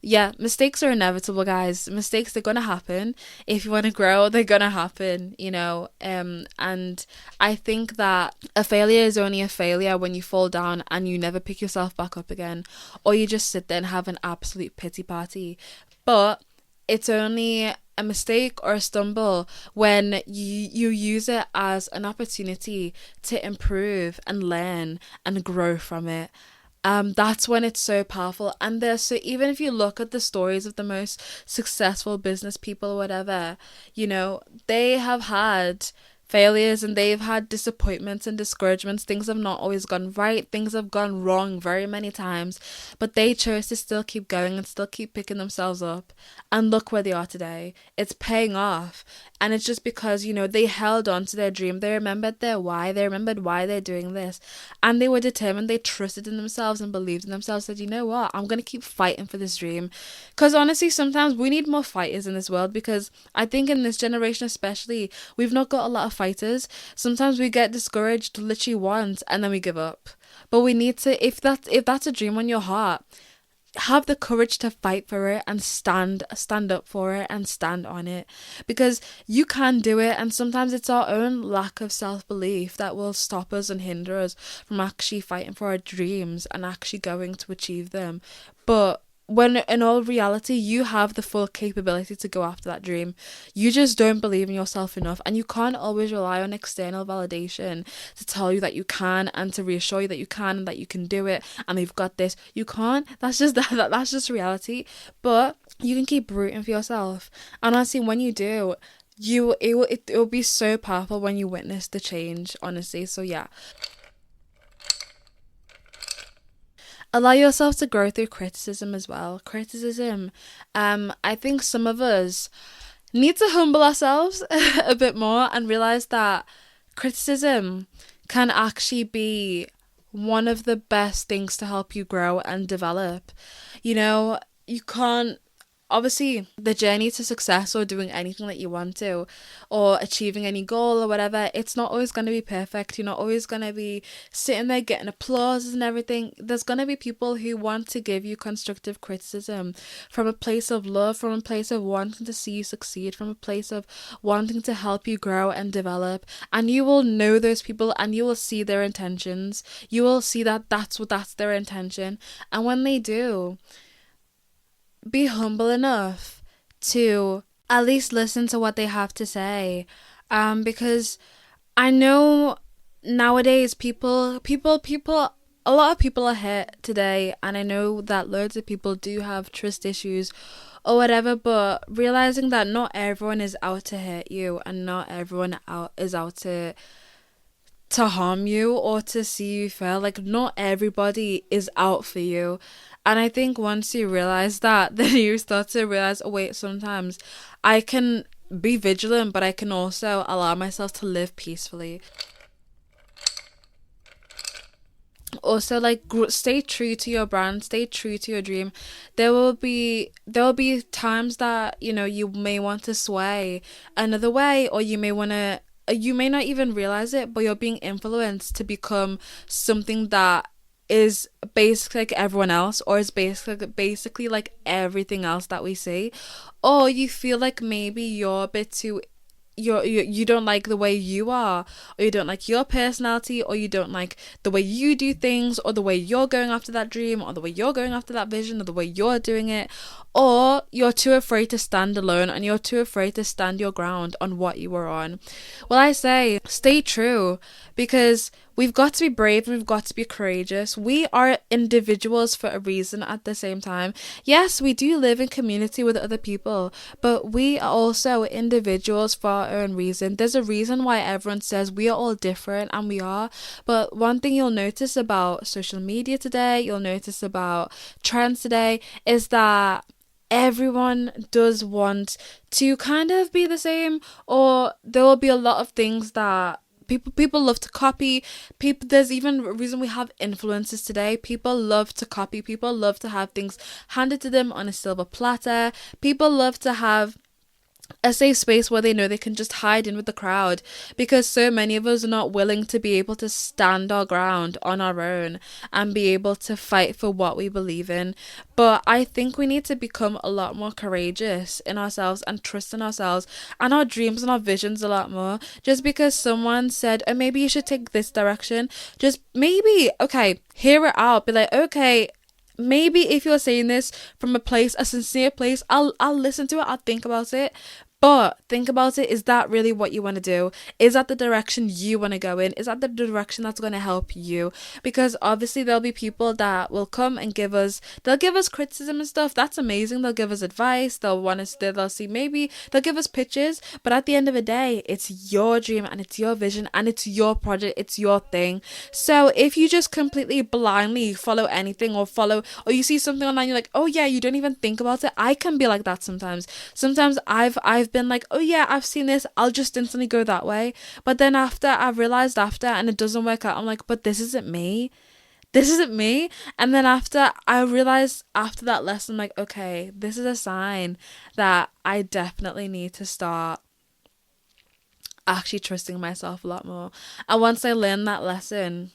S1: Yeah, mistakes are inevitable, guys. Mistakes, they're gonna happen. If you want to grow, they're gonna happen, you know. And I think that a failure is only a failure when you fall down and you never pick yourself back up again, or you just sit there and have an absolute pity party. But it's only a mistake or a stumble when you use it as an opportunity to improve and learn and grow from it. That's when it's so powerful. And there's, so even if you look at the stories of the most successful business people or whatever, you know, they have had failures and they've had disappointments and discouragements. Things have not always gone right, things have gone wrong very many times, but they chose to still keep going and still keep picking themselves up, and look where they are today. It's paying off. And it's just because, you know, they held on to their dream, they remembered their why, they remembered why they're doing this, and they were determined, they trusted in themselves and believed in themselves, said, you know what, I'm gonna keep fighting for this dream. Because honestly, sometimes we need more fighters in this world, because I think in this generation especially, we've not got a lot of fighters. Sometimes we get discouraged literally once and then we give up. But we need to, if that's a dream on your heart, have the courage to fight for it and stand up for it and stand on it, because you can do it. And sometimes it's our own lack of self-belief that will stop us and hinder us from actually fighting for our dreams and actually going to achieve them. But when in all reality, you have the full capability to go after that dream. You just don't believe in yourself enough, and you can't always rely on external validation to tell you that you can and to reassure you that you can and that you can do it and you've got this. You can't. That's just that's just reality. But you can keep rooting for yourself, and honestly, when you do, it will be so powerful when you witness the change, honestly. So yeah, allow yourself to grow through criticism as well. Criticism, I think some of us need to humble ourselves a bit more and realize that criticism can actually be one of the best things to help you grow and develop. You know, you can't, obviously, the journey to success or doing anything that you want to, or achieving any goal or whatever, it's not always going to be perfect. You're not always going to be sitting there getting applause and everything. There's going to be people who want to give you constructive criticism from a place of love, from a place of wanting to see you succeed, from a place of wanting to help you grow and develop. And you will know those people and you will see their intentions. You will see that that's their intention. And when they do, be humble enough to at least listen to what they have to say, because I know nowadays people a lot of people are hurt today, and I know that loads of people do have trust issues or whatever, but realizing that not everyone is out to hurt you, and not everyone out is out to harm you or to see you fail. Like, not everybody is out for you. And I think once you realize that, then you start to realize, oh wait, sometimes I can be vigilant, but I can also allow myself to live peacefully. Also, like, stay true to your brand, stay true to your dream. There will be times that, you may want to sway another way, or you may not even realize it, but you're being influenced to become something that is basically like everyone else, or is basically like everything else that we see. Or you feel like maybe you're a bit too, you don't like the way you are, or you don't like your personality, or you don't like the way you do things, or the way you're going after that dream, or the way you're going after that vision, or the way you're doing it, or you're too afraid to stand alone, and you're too afraid to stand your ground on what you were on. Well, I say stay true, because we've got to be brave and we've got to be courageous. We are individuals for a reason at the same time. Yes, we do live in community with other people, but we are also individuals for our own reason. There's a reason why everyone says we are all different, and we are. But one thing you'll notice about social media today, you'll notice about trends today, is that everyone does want to kind of be the same, or there will be a lot of things that people love to copy. There's even a reason we have influencers today. People love to copy. People love to have things handed to them on a silver platter. People love to have a safe space where they know they can just hide in with the crowd, because so many of us are not willing to be able to stand our ground on our own and be able to fight for what we believe in. But I think we need to become a lot more courageous in ourselves and trust in ourselves and our dreams and our visions a lot more. Just because someone said, oh, maybe you should take this direction, just maybe, okay, hear it out, be like, okay, maybe if you're saying this from a sincere place, I'll listen to it, I'll think about it. But think about it, is that really what you want to do? Is that the direction you want to go in? Is that the direction that's going to help you? Because obviously there'll be people that will come and they'll give us criticism and stuff. That's amazing. They'll give us advice. They'll see, maybe they'll give us pitches. But at the end of the day, it's your dream and it's your vision and it's your project. It's your thing. So if you just completely blindly follow anything, or you see something online, you're like, oh yeah, you don't even think about it. I can be like that sometimes. Sometimes I've been like, oh yeah, I've seen this, I'll just instantly go that way. But then I've realized and it doesn't work out, I'm like, but this isn't me. And then I realized after that lesson, I'm like, okay, this is a sign that I definitely need to start actually trusting myself a lot more. And once I learned that lesson,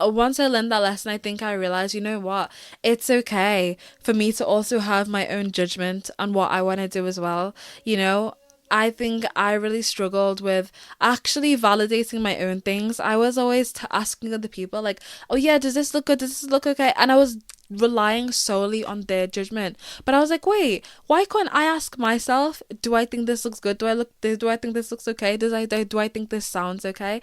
S1: once I learned that lesson, I think I realized, you know what, it's okay for me to also have my own judgment on what I want to do as well. I think I really struggled with actually validating my own things. I was always asking other people, like, oh yeah, does this look good? Does this look okay? And I was relying solely on their judgment. But I was like, wait, why can't I ask myself, do I think this looks good? Do I think this looks okay? Do I think this sounds okay?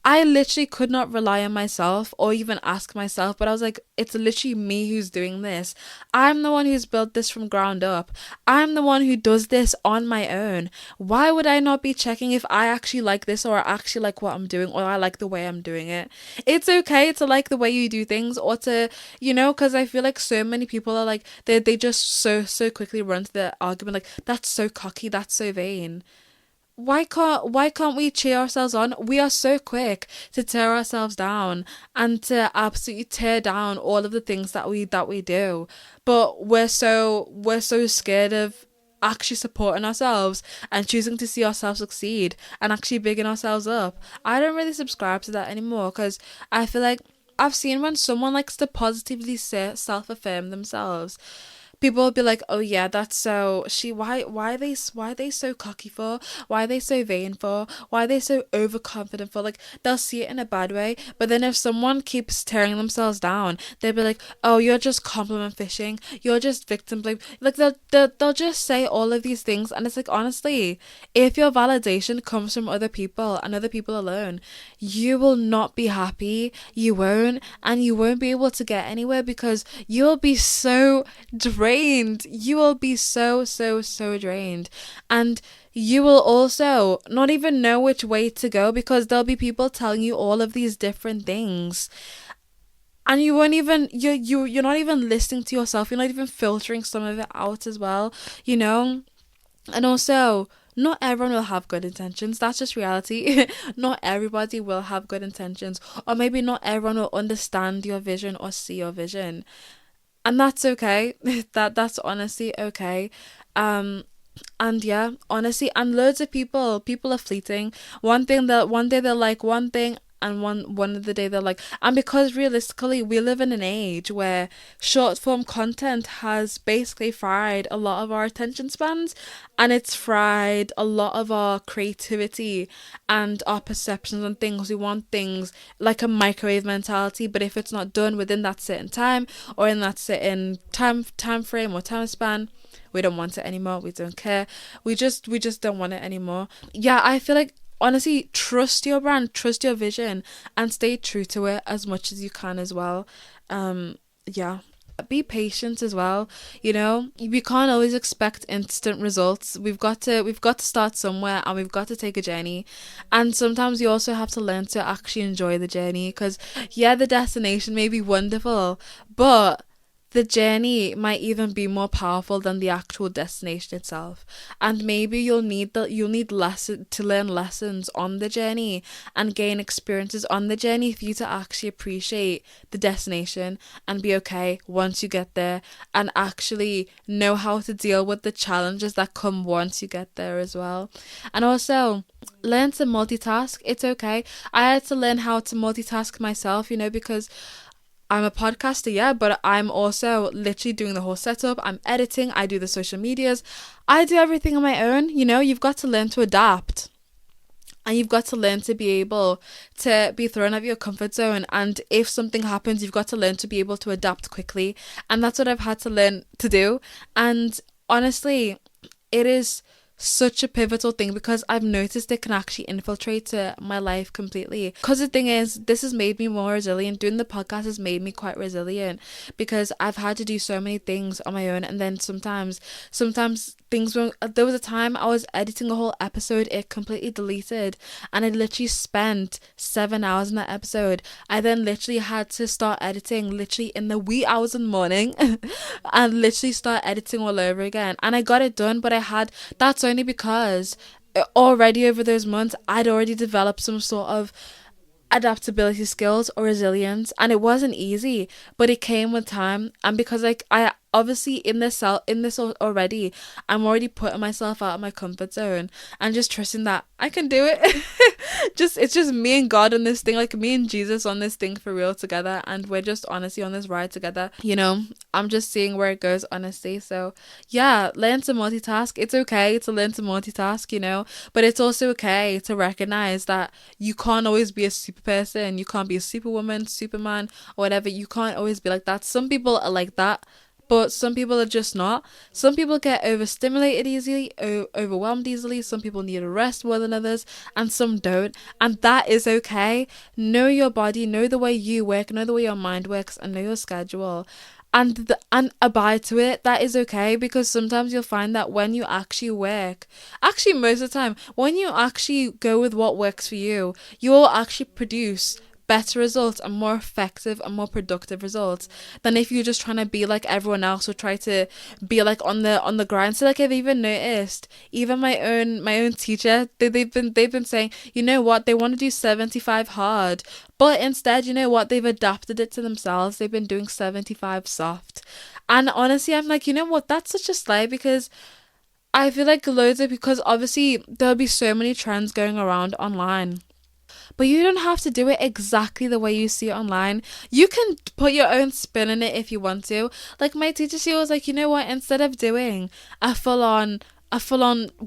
S1: I literally could not rely on myself or even ask myself, but I was like, it's literally me who's doing this. I'm the one who's built this from ground up. I'm the one who does this on my own. Why would I not be checking if I actually like this, or I actually like what I'm doing, or I like the way I'm doing it? It's okay to like the way you do things, or to, because I feel like so many people are like, they just so quickly run to the argument like, that's so cocky, that's so vain. Why can't we cheer ourselves on? We are so quick to tear ourselves down and to absolutely tear down all of the things that we do. But we're so scared of actually supporting ourselves and choosing to see ourselves succeed and actually bigging ourselves up. I don't really subscribe to that anymore, because I feel like I've seen when someone likes to positively self-affirm themselves, people will be like, oh yeah, that's so she why are they so cocky for, why are they so vain for, why are they so overconfident for, like they'll see it in a bad way. But then if someone keeps tearing themselves down, they'll be like, oh, you're just compliment fishing, you're just victim blame, like they'll just say all of these things. And it's like, honestly, if your validation comes from other people and other people alone, you will not be happy, you won't, and you won't be able to get anywhere, because you'll be so drained. You will be so drained. And you will also not even know which way to go, because there'll be people telling you all of these different things, and you won't even you're not even listening to yourself. You're not even filtering some of it out as well, you know. And also, not everyone will have good intentions. That's just reality. Not everybody will have good intentions, or maybe not everyone will understand your vision or see your vision, and that's okay. That's honestly okay. um and yeah, honestly, and loads of people are fleeting. One day they're like one thing, and one of the day they're like, and because realistically we live in an age where short form content has basically fried a lot of our attention spans, and it's fried a lot of our creativity and our perceptions on things. We want things like a microwave mentality, but if it's not done within that certain time, or in that certain time frame or time span, we don't want it anymore. We don't care. We just don't want it anymore. Yeah, I feel like, honestly, trust your brand, trust your vision, and stay true to it as much as you can as well. Yeah. Be patient as well. You know, we can't always expect instant results. We've got to start somewhere, and we've got to take a journey. And sometimes you also have to learn to actually enjoy the journey, because yeah, the destination may be wonderful, but the journey might even be more powerful than the actual destination itself. And maybe you'll need lesson to learn lessons on the journey and gain experiences on the journey for you to actually appreciate the destination and be okay once you get there, and actually know how to deal with the challenges that come once you get there as well. And also, learn to multitask. It's okay. I had to learn how to multitask myself, you know, because I'm a podcaster, yeah, but I'm also literally doing the whole setup. I'm editing, I do the social medias, I do everything on my own. You know, you've got to learn to adapt, and you've got to learn to be able to be thrown out of your comfort zone. And if something happens, you've got to learn to be able to adapt quickly. And that's what I've had to learn to do. And honestly, it is such a pivotal thing, because I've noticed it can actually infiltrate my life completely. Because the thing is, this has made me more resilient. Doing the podcast has made me quite resilient, because I've had to do so many things on my own, and then sometimes things won't. There was a time I was editing a whole episode, it completely deleted, and I literally spent 7 hours in that episode. I then literally had to start editing literally in the wee hours in the morning and literally start editing all over again, and I got it done. But that's only because already over those months I'd already developed some sort of adaptability skills or resilience, and it wasn't easy, but it came with time. And because like I obviously already, I'm already putting myself out of my comfort zone and just trusting that I can do it. It's just me and God on this thing, like me and Jesus on this thing for real together, and we're just honestly on this ride together, you know. I'm just seeing where it goes, honestly. So yeah, learn to multitask. It's okay to learn to multitask, you know, but it's also okay to recognize that you can't always be a super person. You can't be a superwoman, superman, or whatever. You can't always be like that. Some people are like that, but some people are just not. Some people get overstimulated easily, overwhelmed easily. Some people need a rest more than others, and some don't. And that is okay. Know your body, know the way you work, know the way your mind works, and know your schedule. And abide to it. That is okay, because sometimes you'll find that when you actually work, actually most of the time, when you actually go with what works for you, you'll actually produce better results and more effective and more productive results than if you're just trying to be like everyone else, or try to be like on the grind. So like, I've even noticed, even my own teacher, they've been saying, you know what, they want to do 75 hard, but instead, you know what, they've adapted it to themselves. They've been doing 75 soft. And honestly, I'm like, you know what, that's such a slay, because I feel like because obviously there'll be so many trends going around online, but you don't have to do it exactly the way you see it online. You can put your own spin in it if you want to. Like my teacher, she was like, you know what, instead of doing a full on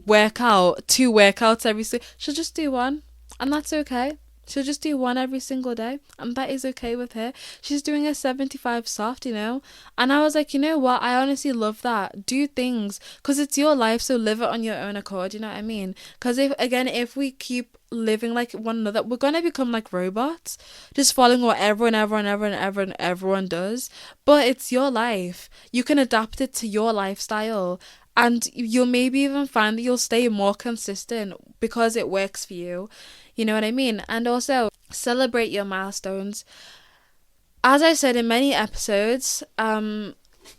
S1: workout, 2 workouts she'll just do one, and that's okay. She'll just do one every single day, and that is okay with her. She's doing a 75 soft, and I was like, you know what, I honestly love that. Do things, because it's your life, so live it on your own accord, you know what I mean? Because if we keep living like one another, we're gonna become like robots, just following what everyone does. But it's your life, you can adapt it to your lifestyle, and you'll maybe even find that you'll stay more consistent because it works for you. You know what I mean? And also, celebrate your milestones. As I said in many episodes,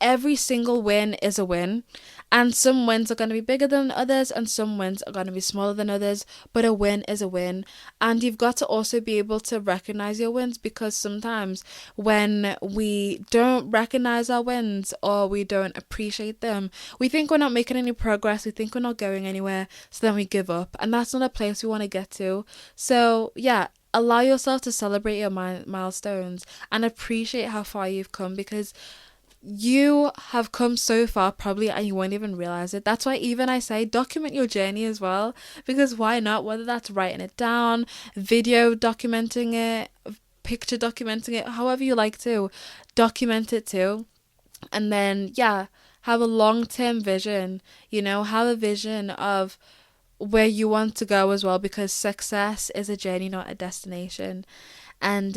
S1: every single win is a win. And some wins are going to be bigger than others, and some wins are going to be smaller than others. But a win is a win. And you've got to also be able to recognize your wins, because sometimes when we don't recognize our wins or we don't appreciate them, we think we're not making any progress. We think we're not going anywhere. So then we give up. And that's not a place we want to get to. So yeah, allow yourself to celebrate your milestones and appreciate how far you've come, because you have come so far probably and you won't even realize it. That's why even I say document your journey as well, because why not? Whether that's writing it down, video documenting it, picture documenting it, however you like to document it too. And then have a long-term vision, have a vision of where you want to go as well, because success is a journey, not a destination. And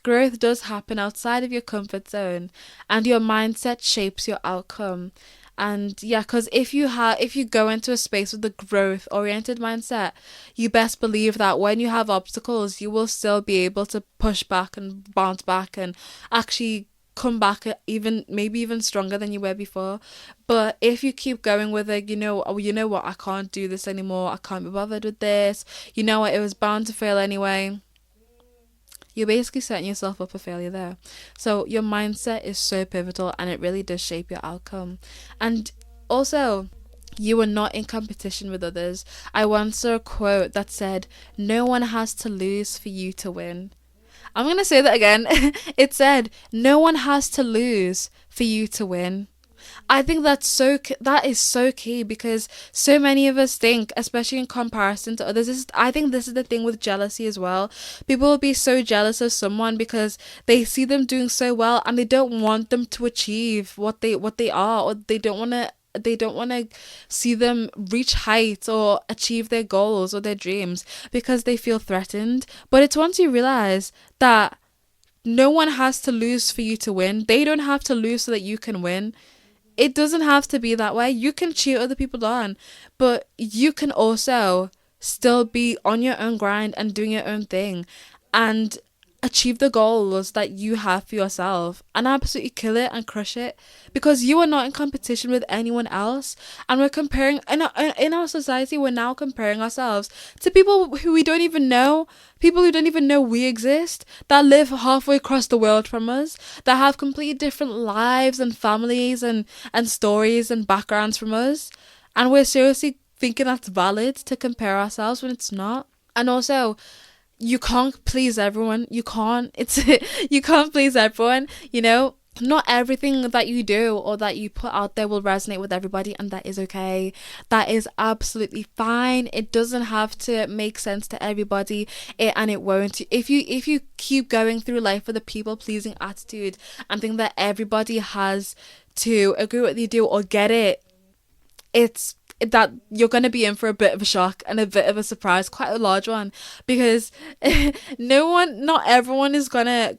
S1: growth does happen outside of your comfort zone, and your mindset shapes your outcome. And because if you go into a space with a growth oriented mindset, you best believe that when you have obstacles, you will still be able to push back and bounce back and actually come back maybe even stronger than you were before. But if you keep going with it, you know what, I can't do this anymore, I can't be bothered with this, you know what, it was bound to fail anyway, you're basically setting yourself up for failure there. So your mindset is so pivotal, and it really does shape your outcome. And also, you are not in competition with others. I once saw a quote that said, "No one has to lose for you to win." I'm going to say that again. It said, "No one has to lose for you to win." I think that is so key, because so many of us think, especially in comparison to others, I think this is the thing with jealousy as well. People will be so jealous of someone because they see them doing so well, and they don't want them to achieve what they are, or they don't want to see them reach heights or achieve their goals or their dreams, because they feel threatened. But it's once you realize that no one has to lose for you to win. They don't have to lose so that you can win. It doesn't have to be that way. You can cheer other people on, but you can also still be on your own grind and doing your own thing and achieve the goals that you have for yourself and absolutely kill it and crush it, because you are not in competition with anyone else. And we're comparing in our society, we're now comparing ourselves to people who we don't even know, people who don't even know we exist, that live halfway across the world from us, that have completely different lives and families and stories and backgrounds from us. And we're seriously thinking that's valid to compare ourselves when it's not. And also, you can't please everyone. You can't please everyone, Not everything that you do or that you put out there will resonate with everybody, and that is okay. That is absolutely fine. It doesn't have to make sense to everybody, and it won't. If you keep going through life with a people pleasing attitude and think that everybody has to agree with what you do or get it, it's that you're going to be in for a bit of a shock and a bit of a surprise, quite a large one, because not everyone is gonna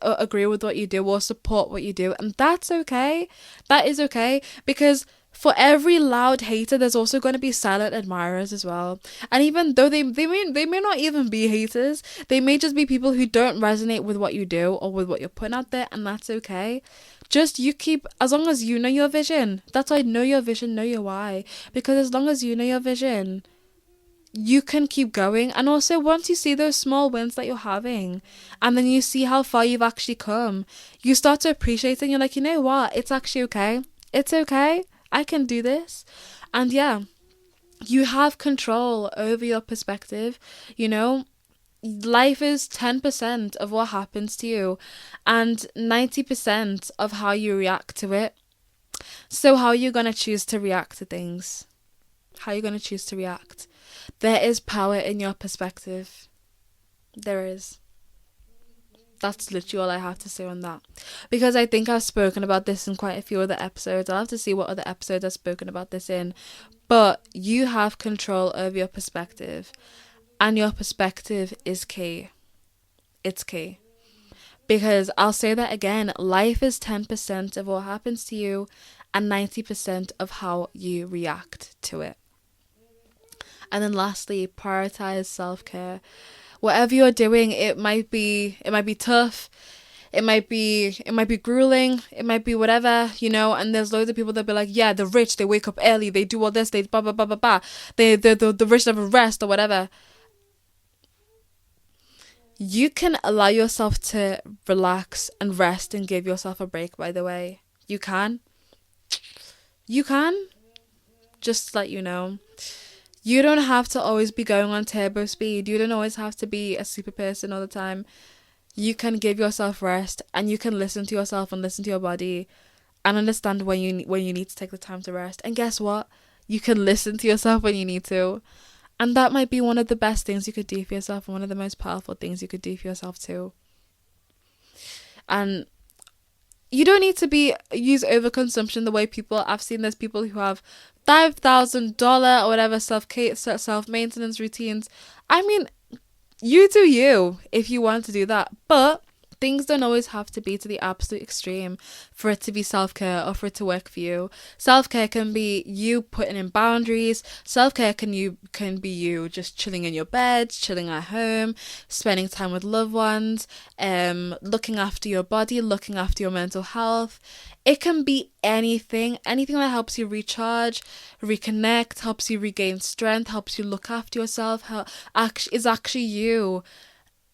S1: agree with what you do or support what you do, and that's okay. That is okay, because for every loud hater, there's also going to be silent admirers as well. And even though they may not even be haters, they may just be people who don't resonate with what you do or with what you're putting out there, and that's okay. Just as long as you know your vision. That's why know your vision, know your why. Because as long as you know your vision, you can keep going. And also, once you see those small wins that you're having, and then you see how far you've actually come, you start to appreciate it, and you're like, you know what? It's actually okay. It's okay. I can do this. And you have control over your perspective, life is 10% of what happens to you and 90% of how you react to it. So how are you going to choose to react to things? How are you going to choose to react? There is power in your perspective. There is. That's literally all I have to say on that. Because I think I've spoken about this in quite a few other episodes. I'll have to see what other episodes I've spoken about this in. But you have control over your perspective. And your perspective is key. It's key. Because I'll say that again, life is 10% of what happens to you and 90% of how you react to it. And then lastly, prioritize self-care. Whatever you're doing, it might be tough. It might be grueling. It might be whatever, and there's loads of people that be like, yeah, they're rich, they wake up early, they do all this, they blah, blah, blah, blah, blah. The rich never rest or whatever. You can allow yourself to relax and rest and give yourself a break, by the way. You can. Just to let you know. You don't have to always be going on turbo speed. You don't always have to be a super person all the time. You can give yourself rest, and you can listen to yourself and listen to your body and understand when you need to take the time to rest. And guess what? You can listen to yourself when you need to. And that might be one of the best things you could do for yourself and one of the most powerful things you could do for yourself too. And you don't need to use overconsumption the way I've seen there's people who have $5,000 or whatever self-maintenance routines. I mean, you do you if you want to do that. But things don't always have to be to the absolute extreme for it to be self-care or for it to work for you. Self-care can be you putting in boundaries. Self-care can be you just chilling in your bed, chilling at home, spending time with loved ones, looking after your body, looking after your mental health. It can be anything that helps you recharge, reconnect, helps you regain strength, helps you look after yourself, is actually you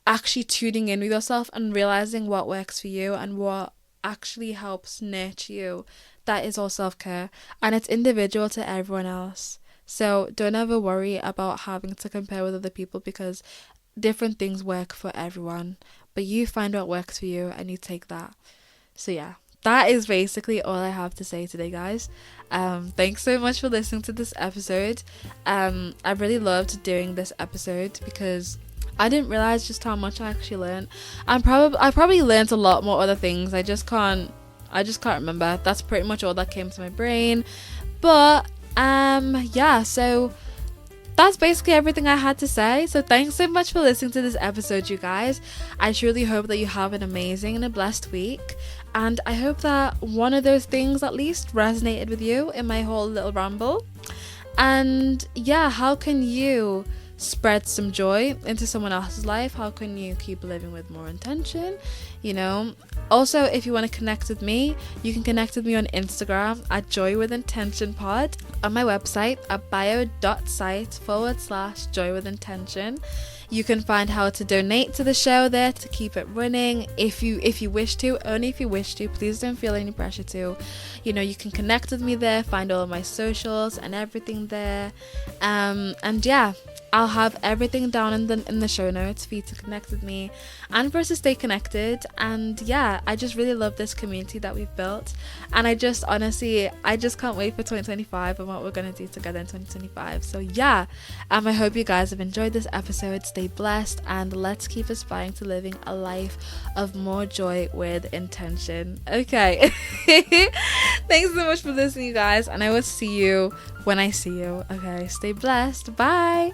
S1: actually tuning in with yourself and realizing what works for you and what actually helps nurture you. That is all self-care, and it's individual to everyone else. So don't ever worry about having to compare with other people, because different things work for everyone, but you find what works for you and you take that. So yeah, that is basically all I have to say today, guys. Thanks so much for listening to this episode. I really loved doing this episode because I didn't realize just how much I actually learned. I probably learned a lot more other things. I just can't remember. That's pretty much all that came to my brain. But yeah, so that's basically everything I had to say. So thanks so much for listening to this episode, you guys. I truly hope that you have an amazing and a blessed week. And I hope that one of those things at least resonated with you in my whole little ramble. And yeah, how can you spread some joy into someone else's life? How can you keep living with more intention? Also, if you want to connect with me, you can connect with me on Instagram at joywithintentionpod, on my website at bio.site/joywithintention. You can find how to donate to the show there to keep it running if you wish to, only if you wish to. Please don't feel any pressure to. You can connect with me there, find all of my socials and everything there. And yeah, I'll have everything down in the show notes for you to connect with me and for us to stay connected. And yeah, I just really love this community that we've built, and I just can't wait for 2025 and what we're gonna do together in 2025. So yeah, I hope you guys have enjoyed this episode. Stay blessed, and let's keep aspiring to living a life of more joy with intention. Okay. Thanks so much for listening, you guys, and I will see you when I see you. Okay, stay blessed. Bye.